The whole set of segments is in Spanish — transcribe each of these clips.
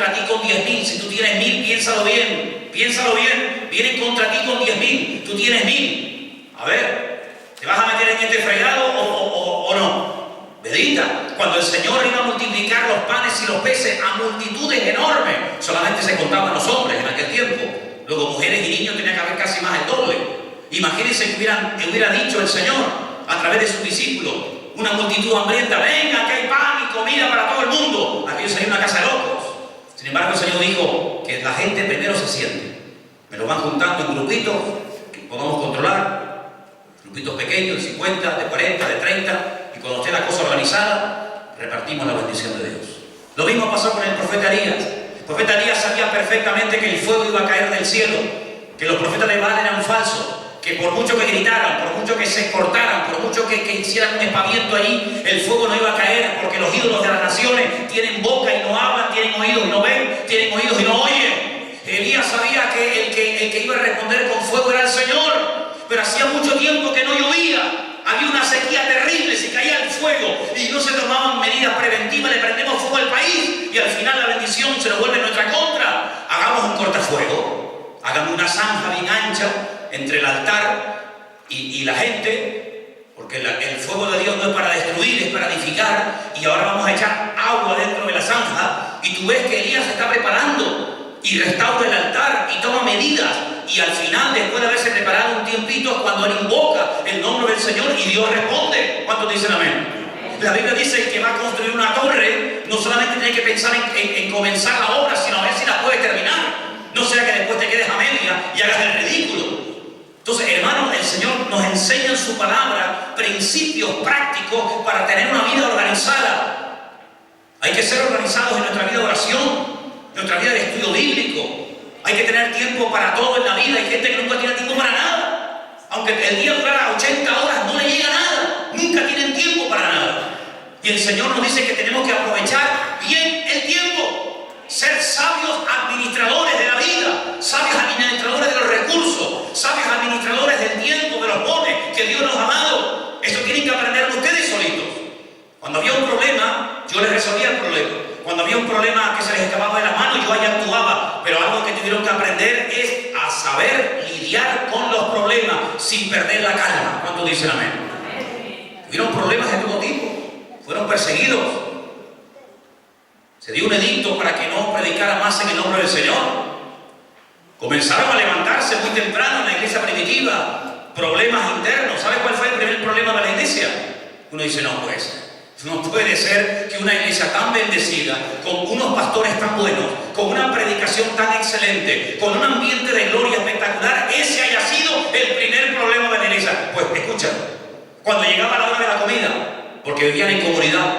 contra ti con 10.000. Si tú tienes 1.000, piénsalo bien. Piénsalo bien. Vienen contra ti con 10.000. Tú tienes 1.000. A ver, ¿te vas a meter en este fregado o no? Vedita, cuando el Señor iba a multiplicar los panes y los peces a multitudes enormes, solamente se contaban los hombres en aquel tiempo. Luego mujeres y niños tenían que haber casi más el doble. Imagínense que hubiera dicho el Señor a través de sus discípulos, una multitud hambrienta: venga, que hay pan y comida para todo el mundo. Aquello sería una casa de locos. Sin embargo, el Señor dijo que la gente primero se siente. Me lo van juntando en grupitos que podamos controlar, grupitos pequeños, de 50, de 40, de 30, y cuando esté la cosa organizada, repartimos la bendición de Dios. Lo mismo pasó con el profeta Elías. El profeta Elías sabía perfectamente que el fuego iba a caer del cielo, que los profetas de Baal eran falsos, que por mucho que gritaran, por mucho que se cortaran, por mucho que hicieran un espaviento allí, el fuego no iba a caer, porque los ídolos de las naciones tienen boca y no hablan, tienen oídos y no ven, tienen oídos y no oyen. Elías sabía que el que iba a responder con fuego era el Señor, pero hacía mucho tiempo que no llovía. Había una sequía terrible, se caía el fuego y no se tomaban medidas preventivas. Le prendemos fuego al país y al final la bendición se nos vuelve en nuestra contra. Hagamos un cortafuego, hagamos una zanja bien ancha entre el altar y la gente, porque el fuego de Dios no es para destruir, es para edificar. Y ahora vamos a echar agua dentro de la zanja y tú ves que Elías se está preparando y restaura el altar y toma medidas. Y al final, después de haberse preparado un tiempito, es cuando él invoca el nombre del Señor y Dios responde. ¿Cuántos dicen amén? La Biblia dice que va a construir una torre, no solamente tiene que pensar en comenzar la obra, sino a ver si la puede terminar. No sea que después te quedes a media y hagas el ridículo. Entonces, hermanos, el Señor nos enseña en su palabra principios prácticos para tener una vida organizada. Hay que ser organizados en nuestra vida de oración, en nuestra vida de estudio bíblico. Hay que tener tiempo para todo en la vida. Hay gente que nunca tiene tiempo para nada. Aunque el día durara 80 horas, no le llega nada. Nunca tienen tiempo para nada. Y el Señor nos dice que tenemos que aprovechar bien el tiempo. Ser sabios administradores de la vida. Sabios administradores de los recursos. Sabios administradores del tiempo, de los dones que Dios nos ha dado. Eso tienen que aprender ustedes solitos. Cuando había un problema, yo les resolvía el problema. Cuando había un problema que se les escapaba de las manos, yo allá actuaba. Pero algo que tuvieron que aprender es a saber lidiar con los problemas sin perder la calma. ¿Cuántos dicen amén? Tuvieron problemas de todo tipo. Fueron perseguidos. Se dio un edicto para que no predicara más en el nombre del Señor. Comenzaron a levantarse muy temprano en la iglesia primitiva. Problemas internos. ¿Sabe cuál fue el primer problema de la iglesia? Uno dice, no puede ser. No puede ser que una iglesia tan bendecida, con unos pastores tan buenos, con una predicación tan excelente, con un ambiente de gloria espectacular, ese haya sido el primer problema de la iglesia. Pues escucha, cuando llegaba la hora de la comida, porque vivían en comunidad,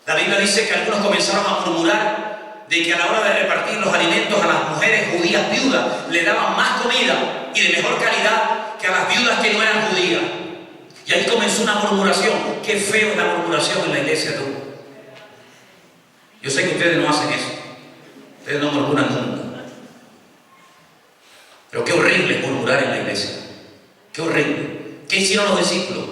la Biblia dice que algunos comenzaron a murmurar de que a la hora de repartir los alimentos a las mujeres judías viudas le daban más comida y de mejor calidad que a las viudas que no eran judías. Y ahí comenzó una murmuración. Qué feo es la murmuración en la iglesia, tú. Yo sé que ustedes no hacen eso. Ustedes no murmuran nunca. Pero qué horrible es murmurar en la iglesia. Qué horrible. ¿Qué hicieron los discípulos?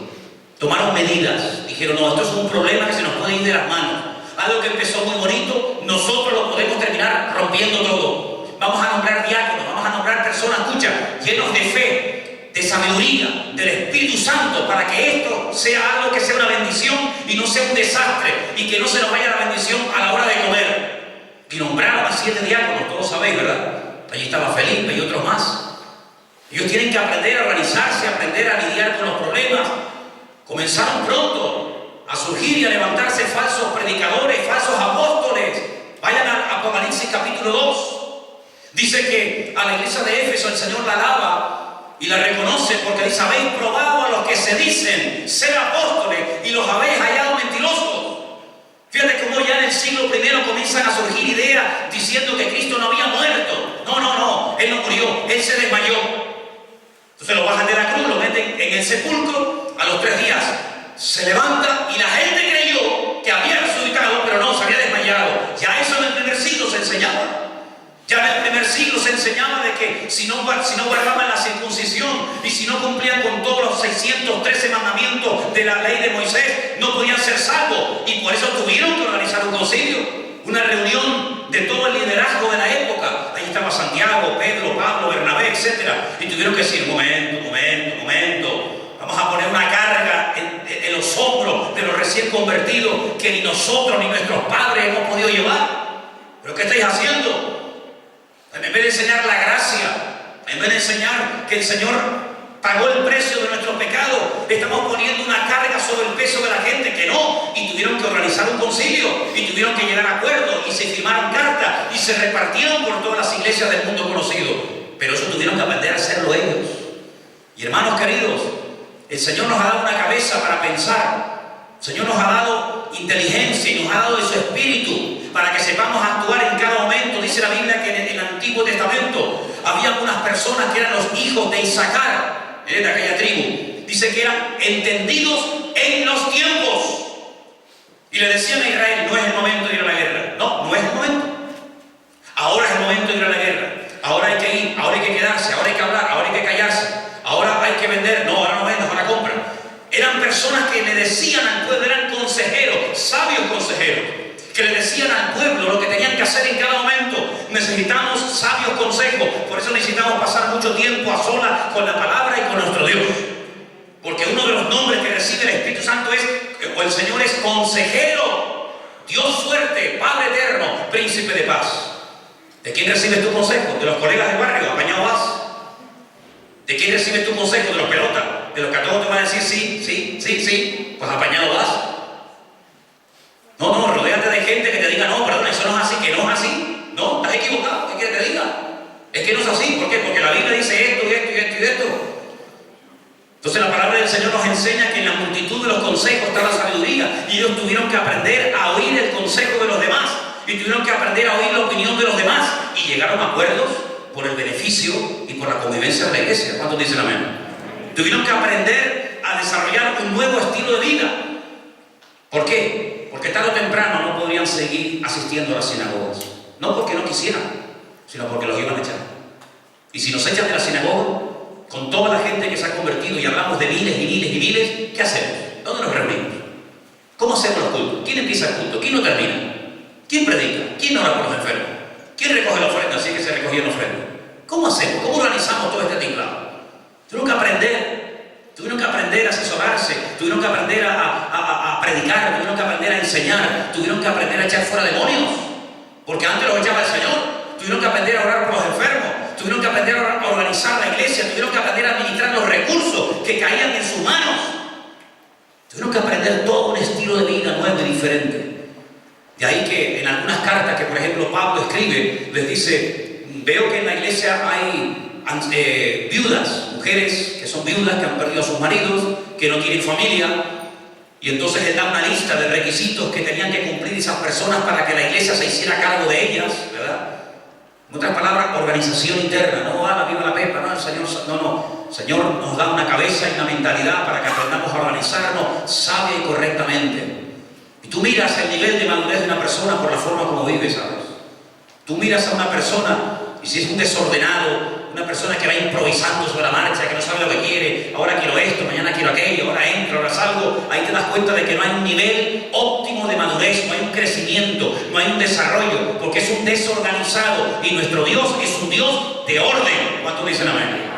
Tomaron medidas. Dijeron, no, esto es un problema que se nos puede ir de las manos. Algo que empezó muy bonito, nosotros lo podemos terminar rompiendo todo. Vamos a nombrar diáconos, vamos a nombrar personas, escucha, llenos de fe, de sabiduría, del Espíritu Santo, para que esto sea algo que sea una bendición y no sea un desastre, y que no se nos vaya la bendición a la hora de comer. Y nombraron a 7 diáconos, todos sabéis, ¿verdad? Allí estaba Felipe y otros más. Ellos tienen que aprender a organizarse, aprender a lidiar con los problemas. Comenzaron pronto a surgir y a levantarse falsos predicadores, falsos apóstoles. Vayan a Apocalipsis capítulo 2. Dice que a la iglesia de Éfeso el Señor la alaba y la reconoce porque dice, habéis probado a los que se dicen ser apóstoles y los habéis hallado mentirosos. Fíjate cómo ya en el siglo I comienzan a surgir ideas diciendo que Cristo no había muerto. No, Él no murió, Él se desmayó. Entonces lo bajan de la cruz, lo meten en el sepulcro, a los 3 días se levanta y la gente creyó que había resucitado, pero no, se había desmayado. Ya eso en el primer siglo se enseñaba. Ya en el primer siglo se enseñaba de que si no guardaban la circuncisión y si no cumplían con todos los 613 mandamientos de la ley de Moisés, no podían ser salvos. Y por eso tuvieron que organizar un concilio. una reunión de todo el liderazgo de la época. Ahí estaba Santiago, Pedro, Pablo, Bernabé, etc. Y tuvieron que decir, momento, vamos a poner una carga en los hombros de los recién convertidos que ni nosotros ni nuestros padres hemos podido llevar. ¿Pero qué estáis haciendo? En vez de enseñar la gracia, en vez de enseñar que el Señor pagó el precio de nuestros pecados, estamos poniendo una carga sobre el peso de la gente que no. Y tuvieron que organizar un concilio, y tuvieron que llegar a acuerdos, y se firmaron cartas, y se repartieron por todas las iglesias del mundo conocido. Pero eso tuvieron que aprender a hacerlo ellos. Y hermanos queridos, el Señor nos ha dado una cabeza para pensar. El Señor nos ha dado inteligencia y nos ha dado de su espíritu para que sepamos actuar en cada momento. Dice la Biblia que en el Antiguo Testamento había unas personas que eran los hijos de Isaacar, de aquella tribu. Dice que eran entendidos en los tiempos. Y le decían a Israel, no es el momento de ir a la guerra. No es el momento. Ahora es el momento de ir a la guerra. Ahora hay que ir, ahora hay que quedarse, ahora hay que hablar, ahora hay que callarse. Ahora hay que vender. No, ahora no vendas, ahora compra. Eran personas que le decían al pueblo, eran consejeros, sabios consejeros, que le decían al pueblo lo que tenían que hacer en cada momento. Necesitamos sabios consejos. Por eso necesitamos pasar mucho tiempo a solas con la palabra y con nuestro Dios. Porque uno de los nombres que recibe el Espíritu Santo es, o el Señor es consejero, Dios fuerte, Padre eterno, príncipe de paz. ¿De quién recibes tu consejo? ¿De los colegas de barrio? ¿Apañado vas? ¿De quién recibes tu consejo? ¿De los pelotas? ¿De los que a todos te van a decir sí? Pues apañado vas. No, rodéate de gente que te diga, no, perdona, eso no es así, que no es así. No, estás equivocado, ¿qué quieres que te diga? Es que no es así, ¿por qué? Porque la Biblia dice esto y esto y esto y esto. Entonces la palabra del Señor nos enseña que en la multitud de los consejos está la sabiduría, y ellos tuvieron que aprender a oír el consejo de los demás, y tuvieron que aprender a oír la opinión de los demás, y llegaron a acuerdos por el beneficio y por la convivencia de la iglesia. ¿Cuántos dicen amén? Tuvieron que aprender a desarrollar un nuevo estilo de vida. ¿Por qué? Porque tarde o temprano no podrían seguir asistiendo a las sinagogas. No porque no quisieran, sino porque los iban a echar. Y si nos echan de la sinagoga, con toda la gente que se ha convertido, y hablamos de miles y miles y miles, ¿qué hacemos? ¿Dónde nos reunimos? ¿Cómo hacemos los cultos? ¿Quién empieza el culto? ¿Quién lo termina? ¿Quién predica? ¿Quién ora por los enfermos? ¿Quién recoge la ofrenda? Así que se recogía la ofrenda. ¿Cómo hacemos? ¿Cómo organizamos todo este tinglado? Tuvieron que aprender a asesorarse, tuvieron que aprender a predicar, tuvieron que aprender a enseñar, tuvieron que aprender a echar fuera demonios, porque antes los echaba el Señor. Tuvieron que aprender a orar por los enfermos, tuvieron que aprender a organizar la iglesia, tuvieron que aprender a administrar los recursos que caían en sus manos. Tuvieron que aprender todo un estilo de vida nuevo y diferente. De ahí que en algunas cartas que, por ejemplo, Pablo escribe, les dice, veo que en la iglesia hay viudas, mujeres que son viudas, que han perdido a sus maridos, que no tienen familia, y entonces él da una lista de requisitos que tenían que cumplir esas personas para que la iglesia se hiciera cargo de ellas, ¿verdad? En otras palabras, organización interna. No, viva la pepa, no, el Señor, no. El Señor nos da una cabeza y una mentalidad para que aprendamos a organizarnos sabia y correctamente. Y tú miras el nivel de madurez de una persona por la forma como vive, ¿sabes? Tú miras a una persona, y si es un desordenado, una persona que va improvisando sobre la marcha, que no sabe lo que quiere, ahora quiero esto, mañana quiero aquello, ahora entro, ahora salgo, ahí te das cuenta de que no hay un nivel óptimo de madurez, no hay un crecimiento, no hay un desarrollo, porque es un desorganizado, y nuestro Dios es un Dios de orden. ¿Cuántos dicen amén?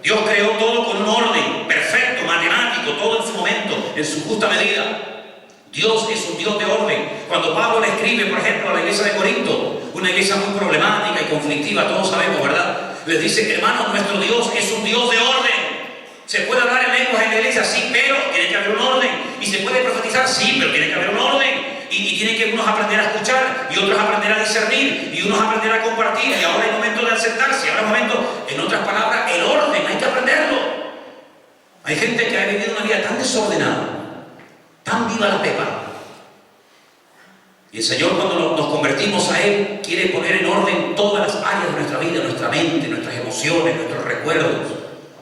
Dios creó todo con un orden perfecto, matemático, todo en su momento, en su justa medida. Dios es un Dios de orden. Cuando Pablo le escribe, por ejemplo, a la iglesia de Corinto, una iglesia muy problemática y conflictiva, todos sabemos, ¿verdad? Les dice, hermanos, nuestro Dios es un Dios de orden. ¿Se puede hablar en lenguas en la iglesia? Sí, pero tiene que haber un orden. ¿Y se puede profetizar? Sí, pero tiene que haber un orden. Y tienen que unos aprender a escuchar, y otros aprender a discernir, y unos aprender a compartir, y ahora es momento de aceptarse, ahora es momento, en otras palabras, el orden, hay que aprenderlo. Hay gente que ha vivido una vida tan desordenada, tan viva la pepa. Y el Señor, cuando nos convertimos a Él, quiere poner en orden todas las áreas de nuestra vida, nuestra mente, nuestras emociones, nuestros recuerdos,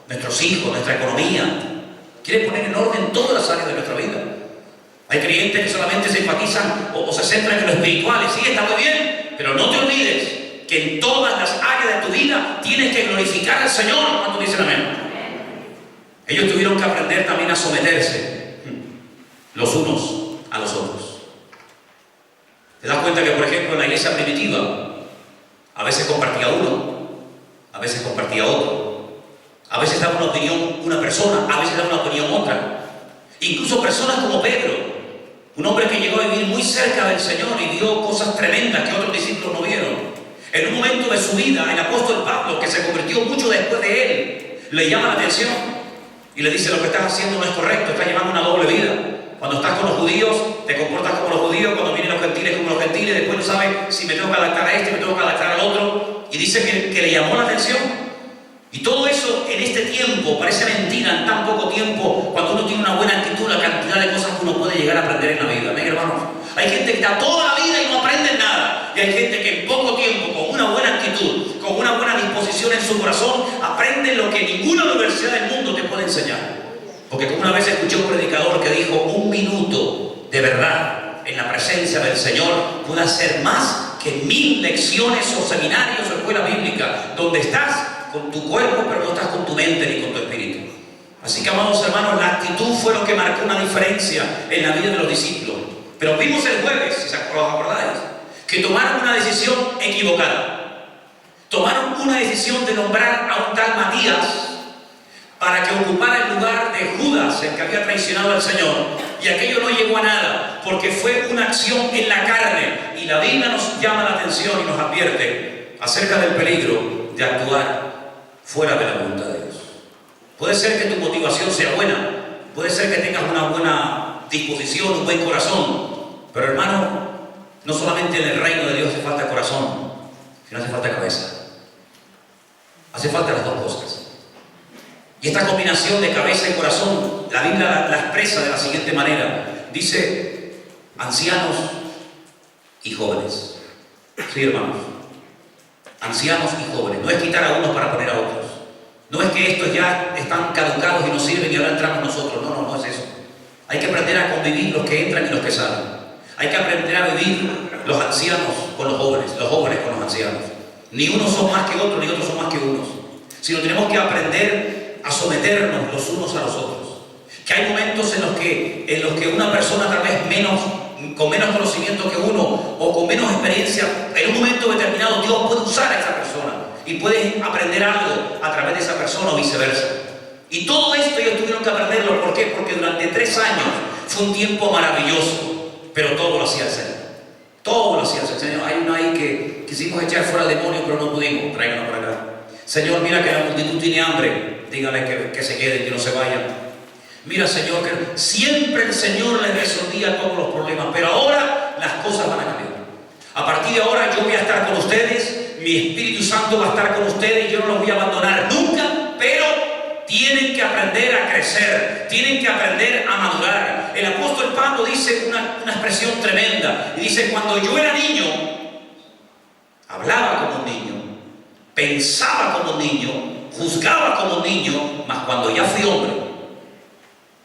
nuestros hijos, nuestra economía. Quiere poner en orden todas las áreas de nuestra vida. Hay creyentes que solamente se enfatizan o se centran en lo espiritual. Sí, está muy bien, pero no te olvides que en todas las áreas de tu vida tienes que glorificar al Señor. ¿Cuántos dicen amén? Ellos tuvieron que aprender también a someterse los unos a los otros. Te das cuenta que, por ejemplo, en la iglesia primitiva, a veces compartía uno, a veces compartía otro, a veces daba una opinión una persona, a veces daba una opinión otra. Incluso personas como Pedro, un hombre que llegó a vivir muy cerca del Señor y vio cosas tremendas que otros discípulos no vieron. En un momento de su vida, el apóstol Pablo, que se convirtió mucho después de él, le llama la atención y le dice: lo que estás haciendo no es correcto, estás llevando una doble vida. Cuando estás con los judíos, te comportas como los judíos, cuando vienen los gentiles, como los gentiles, después no sabes si me tengo que adaptar a este, me tengo que adaptar al otro. Y dice que le llamó la atención. Y todo eso en este tiempo parece mentira, en tan poco tiempo, cuando uno tiene una buena actitud, la cantidad de cosas que uno puede llegar a aprender en la vida. ¿Ven, hermanos? Hay gente que está toda la vida y no aprende nada. Y hay gente que en poco tiempo, con una buena actitud, con una buena disposición en su corazón, aprende lo que ninguna universidad del mundo te puede enseñar. Porque como una vez escuché un predicador que dijo: 1 minuto de verdad en la presencia del Señor puede hacer más que 1000 lecciones o seminarios o escuela bíblica, donde estás con tu cuerpo, pero no estás con tu mente ni con tu espíritu. Así que, amados hermanos, la actitud fue lo que marcó una diferencia en la vida de los discípulos. Pero vimos el jueves, si os acordáis, que tomaron una decisión equivocada. Tomaron una decisión de nombrar a un tal Matías para que ocupara el lugar de Judas, el que había traicionado al Señor. Y aquello no llegó a nada, porque fue una acción en la carne. Y la Biblia nos llama la atención y nos advierte acerca del peligro de actuar fuera de la voluntad de Dios. Puede ser que tu motivación sea buena, puede ser que tengas una buena disposición, un buen corazón, pero, hermano, no solamente en el reino de Dios hace falta corazón, sino hace falta cabeza. Hace falta las dos cosas. Y esta combinación de cabeza y corazón, la Biblia la expresa de la siguiente manera. Dice: ancianos y jóvenes. Sí, hermanos. Ancianos y jóvenes. No es quitar a unos para poner a otros. No es que estos ya están caducados y no sirven y ahora entramos nosotros. No, no es eso. Hay que aprender a convivir los que entran y los que salen. Hay que aprender a vivir los ancianos con los jóvenes con los ancianos. Ni unos son más que otros, ni otros son más que unos. Sino tenemos que aprender a someternos los unos a los otros. Que hay momentos en los que una persona tal vez con menos conocimiento que uno o con menos experiencia, en un momento determinado Dios puede usar a esa persona y puede aprender algo a través de esa persona o viceversa. Y todo esto ellos tuvieron que aprenderlo. ¿Por qué? Porque durante 3 años fue un tiempo maravilloso, pero todo lo hacía el Señor. Todo lo hacía el Señor. Hay uno ahí que quisimos echar fuera demonios, pero no pudimos. Tráiganos para acá. Señor, mira que la multitud tiene hambre. Dígale que se queden, que no se vayan. Mira, Señor, que siempre el Señor les resolvía todos los problemas, pero ahora las cosas van a cambiar. A partir de ahora yo voy a estar con ustedes, mi Espíritu Santo va a estar con ustedes, yo no los voy a abandonar nunca, pero tienen que aprender a crecer, tienen que aprender a madurar. El apóstol Pablo dice una expresión tremenda, y dice: cuando yo era niño, hablaba como un niño, pensaba como un niño, juzgaba como un niño, mas cuando ya fui hombre,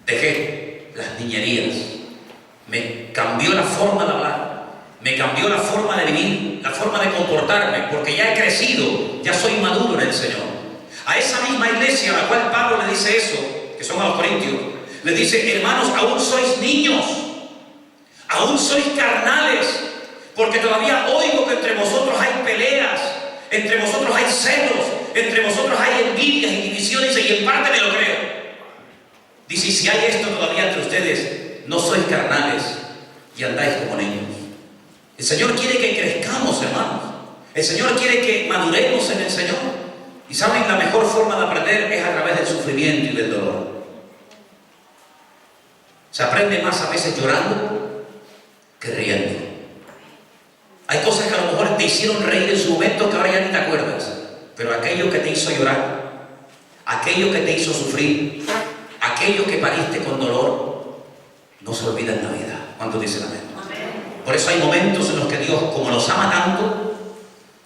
dejé las niñerías. Me cambió la forma de hablar, me cambió la forma de vivir, la forma de comportarme, porque ya he crecido, ya soy maduro en el Señor. A esa misma iglesia a la cual Pablo le dice eso, que son a los corintios, les dice: hermanos, aún sois niños, aún sois carnales, porque todavía oigo que entre vosotros hay peleas, entre vosotros hay celos, entre vosotros hay envidias y divisiones, y en parte me lo creo. Dice: si hay esto todavía entre ustedes, no sois carnales y andáis como niños. El Señor quiere que crezcamos, hermanos. El Señor quiere que maduremos en el Señor. Y saben, la mejor forma de aprender es a través del sufrimiento y del dolor. Se aprende más a veces llorando que riendo. Hay cosas que a lo mejor te hicieron reír en su momento que ahora ya ni te acuerdas. Pero aquello que te hizo llorar, aquello que te hizo sufrir, aquello que pariste con dolor, no se olvida en la vida. ¿Cuántos dicen amén? Por eso hay momentos en los que Dios, como nos ama tanto,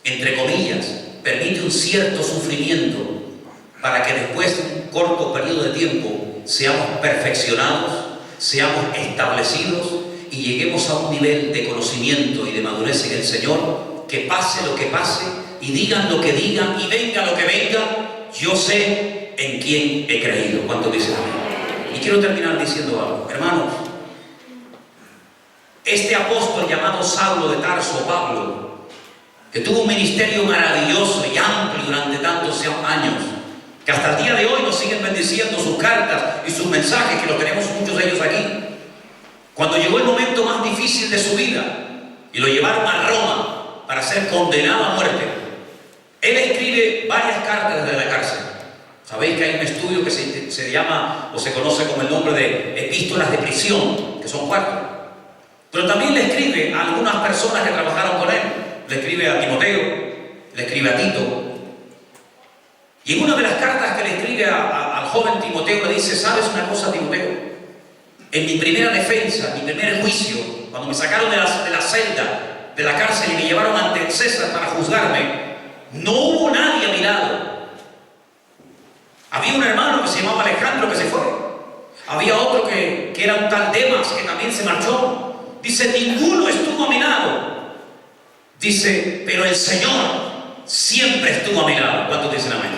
entre comillas, permite un cierto sufrimiento para que después de un corto periodo de tiempo seamos perfeccionados, seamos establecidos y lleguemos a un nivel de conocimiento y de madurez en el Señor, que pase lo que pase y digan lo que digan y venga lo que venga, yo sé en quién he creído. ¿Cuántos dicen amén? Y quiero terminar diciendo algo. Hermanos, Este apóstol llamado Saulo de Tarso, Pablo, que tuvo un ministerio maravilloso y amplio durante tantos años, que hasta el día de hoy nos siguen bendiciendo sus cartas y sus mensajes, que los tenemos muchos de ellos aquí. Cuando llegó el momento más difícil de su vida y lo llevaron a Roma para ser condenado a muerte, él escribe varias cartas desde la cárcel. Sabéis que hay un estudio que se llama o se conoce como el nombre de epístolas de prisión, que son 4. Pero también le escribe a algunas personas que trabajaron con él. Le escribe a Timoteo, le escribe a Tito. Y en una de las cartas que le escribe al joven Timoteo le dice: ¿sabes una cosa, Timoteo? En mi primera defensa, mi primer juicio, cuando me sacaron de la celda, de la cárcel y me llevaron ante César para juzgarme, no hubo nadie a mi lado. Había un hermano que se llamaba Alejandro que se fue. Había otro que era un tal Demas que también se marchó. Dice: ninguno estuvo a mi lado. Dice: pero el Señor siempre estuvo a mi lado. ¿Cuántos dicen amén?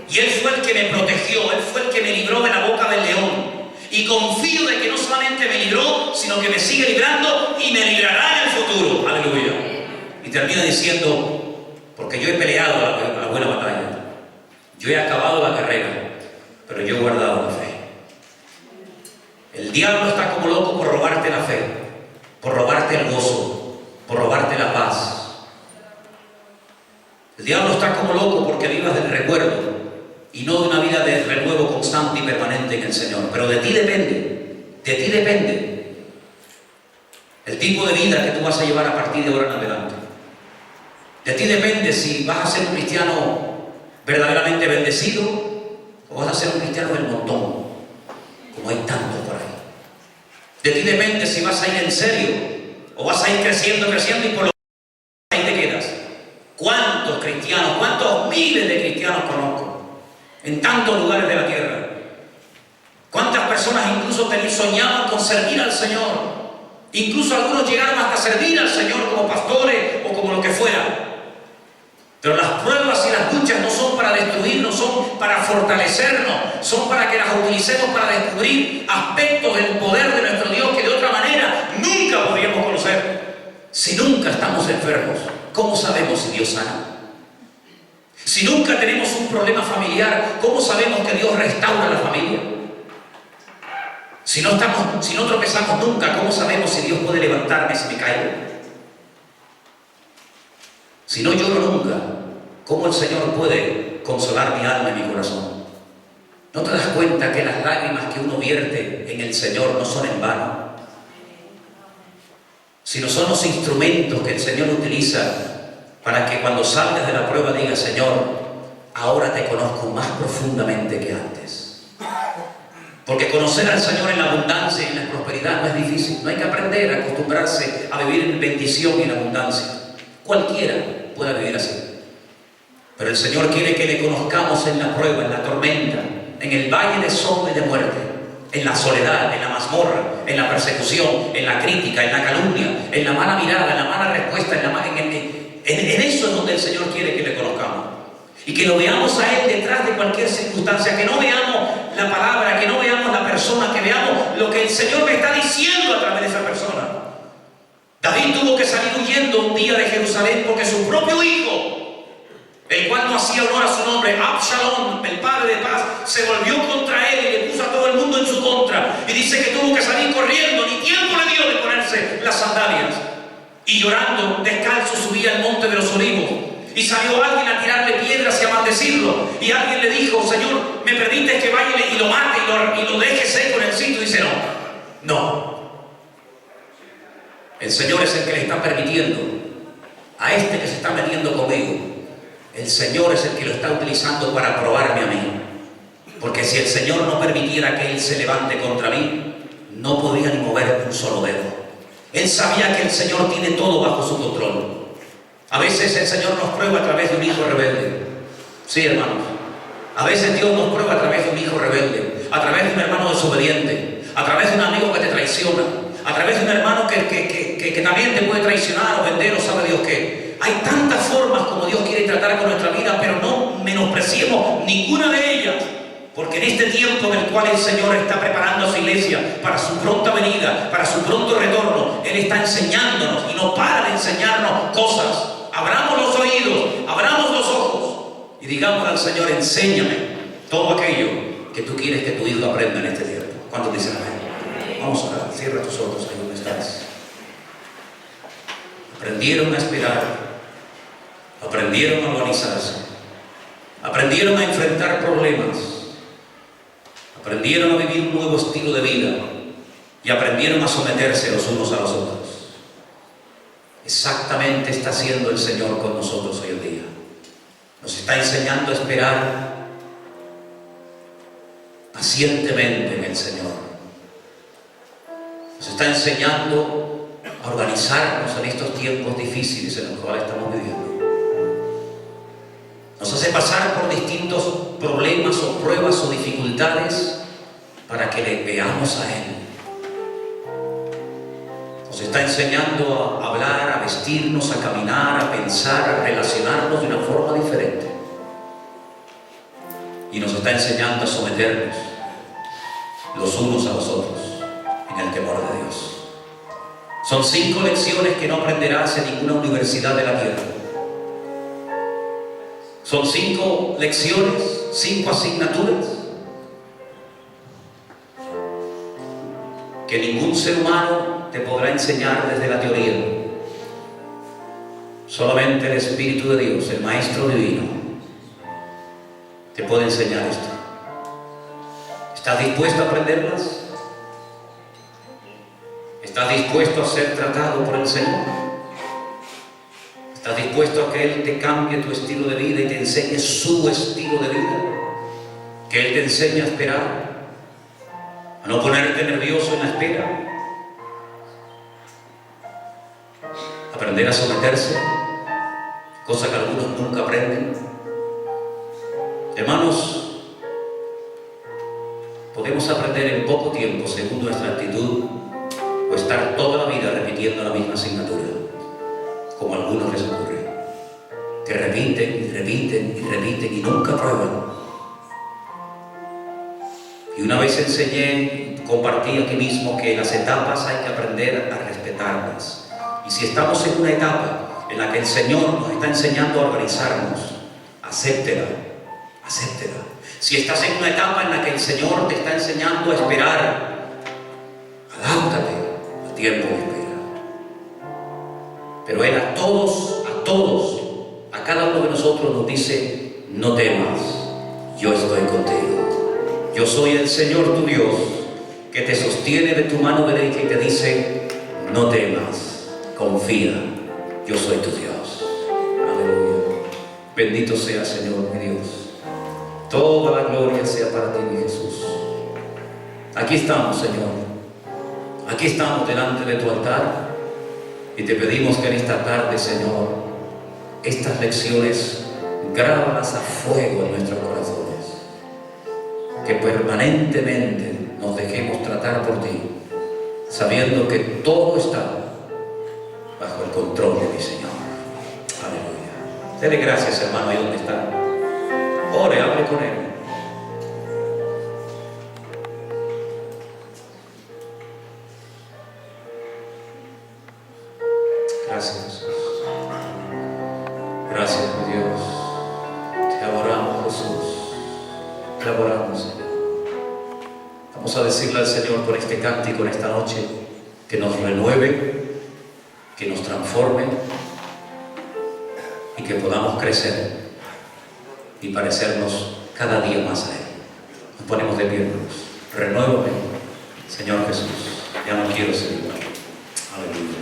Y Él fue el que me protegió, Él fue el que me libró de la boca del león. Y confío de que no solamente me libró, sino que me sigue librando y me librará en el futuro. Aleluya. Y termina diciendo: porque yo he peleado la buena batalla, yo he acabado la carrera, pero yo he guardado la fe. El diablo está como loco por robarte la fe, por robarte el gozo, por robarte la paz. El diablo está como loco porque vivas del recuerdo y no de una vida de renuevo constante y permanente en el Señor. Pero de ti depende el tipo de vida que tú vas a llevar a partir de ahora en adelante. De ti depende si vas a ser un cristiano verdaderamente bendecido o vas a ser un cristiano del montón, como hay tantos por ahí. De ti depende si vas a ir en serio o vas a ir creciendo y por lo que ahí te quedas. ¿Cuántos cristianos, cuántos miles de cristianos conozco en tantos lugares de la tierra? ¿Cuántas personas incluso soñaban con servir al Señor? Incluso algunos llegaron hasta servir al Señor como pastores o como lo que fuera. Pero las pruebas y las luchas no son para destruirnos, son para fortalecernos, son para que las utilicemos para descubrir aspectos del poder de nuestro Dios que de otra manera nunca podríamos conocer. Si nunca estamos enfermos, ¿cómo sabemos si Dios sana? Si nunca tenemos un problema familiar, ¿cómo sabemos que Dios restaura la familia? Si no tropezamos nunca, ¿cómo sabemos si Dios puede levantarme si me caigo? Si no lloro nunca, ¿cómo el Señor puede consolar mi alma y mi corazón? ¿No te das cuenta que las lágrimas que uno vierte en el Señor no son en vano? Sino son los instrumentos que el Señor utiliza para que cuando salgas de la prueba digas: Señor, ahora te conozco más profundamente que antes. Porque conocer al Señor en la abundancia y en la prosperidad no es difícil. No hay que aprender a acostumbrarse a vivir en bendición y en abundancia. Cualquiera pueda vivir así. Pero el Señor quiere que le conozcamos en la prueba, en la tormenta, en el valle de sombra y de muerte, en la soledad, en la mazmorra, en la persecución, en la crítica, en la calumnia, en la mala mirada, en la mala respuesta, en eso es donde el Señor quiere que le conozcamos. Y que lo veamos a Él detrás de cualquier circunstancia, que no veamos la palabra, que no veamos la persona, que veamos lo que el Señor me está diciendo a través de esa persona. David tuvo que salir huyendo un día de Jerusalén porque su propio hijo, el cual no hacía honor a su nombre, Absalón, el padre de paz, se volvió contra él y le puso a todo el mundo en su contra. Y dice que tuvo que salir corriendo, ni tiempo le dio de ponerse las sandalias. Y llorando, descalzo, subía al monte de los olivos. Y salió alguien a tirarle piedras y a maldecirlo. Y alguien le dijo: Señor, ¿me permites que vaya y lo mate y lo deje seco en el sitio? Y dice: no. El Señor es el que le está permitiendo a este que se está metiendo conmigo. El Señor es el que lo está utilizando para probarme a mí. Porque si el Señor no permitiera que Él se levante contra mí, no podría ni mover un solo dedo. Él sabía que el Señor tiene todo bajo su control. A veces el Señor nos prueba a través de un hijo rebelde. Sí, hermanos. A veces Dios nos prueba a través de un hijo rebelde, a través de un hermano desobediente, a través de un amigo que te traiciona, a través de un hermano que también te puede traicionar o vender o sabe Dios qué. Hay tantas formas como Dios quiere tratar con nuestra vida, pero no menospreciemos ninguna de ellas. Porque en este tiempo en el cual el Señor está preparando a su iglesia para su pronta venida, para su pronto retorno, Él está enseñándonos y no para de enseñarnos cosas. Abramos los oídos, abramos los ojos y digamos al Señor: enséñame todo aquello que tú quieres que tu hijo aprenda en este tiempo. ¿Cuántos dicen amén? Vamos a orar. Cierra tus ojos ahí donde estás. Aprendieron a esperar, aprendieron a organizarse, aprendieron a enfrentar problemas, aprendieron a vivir un nuevo estilo de vida y aprendieron a someterse los unos a los otros. Exactamente está haciendo el Señor con nosotros hoy en día. Nos está enseñando a esperar pacientemente en el Señor. Nos está enseñando a organizarnos en estos tiempos difíciles en los cuales estamos viviendo. Nos hace pasar por distintos problemas o pruebas o dificultades para que le veamos a Él. Nos está enseñando a hablar, a vestirnos, a caminar, a pensar, a relacionarnos de una forma diferente. Y nos está enseñando a someternos los unos a los otros en el temor de Dios. Son 5 lecciones que no aprenderás en ninguna universidad de la tierra. Son 5 lecciones, 5 asignaturas que ningún ser humano te podrá enseñar desde la teoría. Solamente el Espíritu de Dios, el Maestro Divino, te puede enseñar esto. ¿Estás dispuesto a aprenderlas? ¿Estás dispuesto a ser tratado por el Señor? ¿Estás dispuesto a que Él te cambie tu estilo de vida y te enseñe su estilo de vida? Que Él te enseñe a esperar, a no ponerte nervioso en la espera, aprender a someterse, cosa que algunos nunca aprenden. Hermanos, podemos aprender en poco tiempo según nuestra actitud o estar toda la vida repitiendo la misma asignatura, como a algunos les ocurre, que repiten y repiten y repiten y nunca prueban. Y una vez enseñé, compartí aquí mismo que las etapas hay que aprender a respetarlas. Y si estamos en una etapa en la que el Señor nos está enseñando a organizarnos, acéptela, acéptela. Si estás en una etapa en la que el Señor te está enseñando a esperar, adáptate al tiempo de espera. Pero Él a todos, a cada uno de nosotros nos dice: no temas, yo estoy contigo. Yo soy el Señor tu Dios, que te sostiene de tu mano derecha y te dice: no temas, confía, yo soy tu Dios. Aleluya. Bendito sea, Señor, mi Dios. Toda la gloria sea para ti, mi Jesús. Aquí estamos, Señor. Aquí estamos delante de tu altar y te pedimos que en esta tarde, Señor, estas lecciones grábalas a fuego en nuestros corazones. Que permanentemente nos dejemos tratar por ti, sabiendo que todo está bajo el control de mi Señor. Aleluya. Dele gracias, hermano, ahí donde está. Ore, hable con Él. Gracias, Jesús. Gracias, mi Dios. Te adoramos, Jesús. Te adoramos, Señor. Vamos a decirle al Señor por este cántico en esta noche que nos renueve, que nos transforme y que podamos crecer y parecernos cada día más a Él. Nos ponemos de pie, hermanos. Renuévame, Señor Jesús. Ya no quiero ser igual. Aleluya.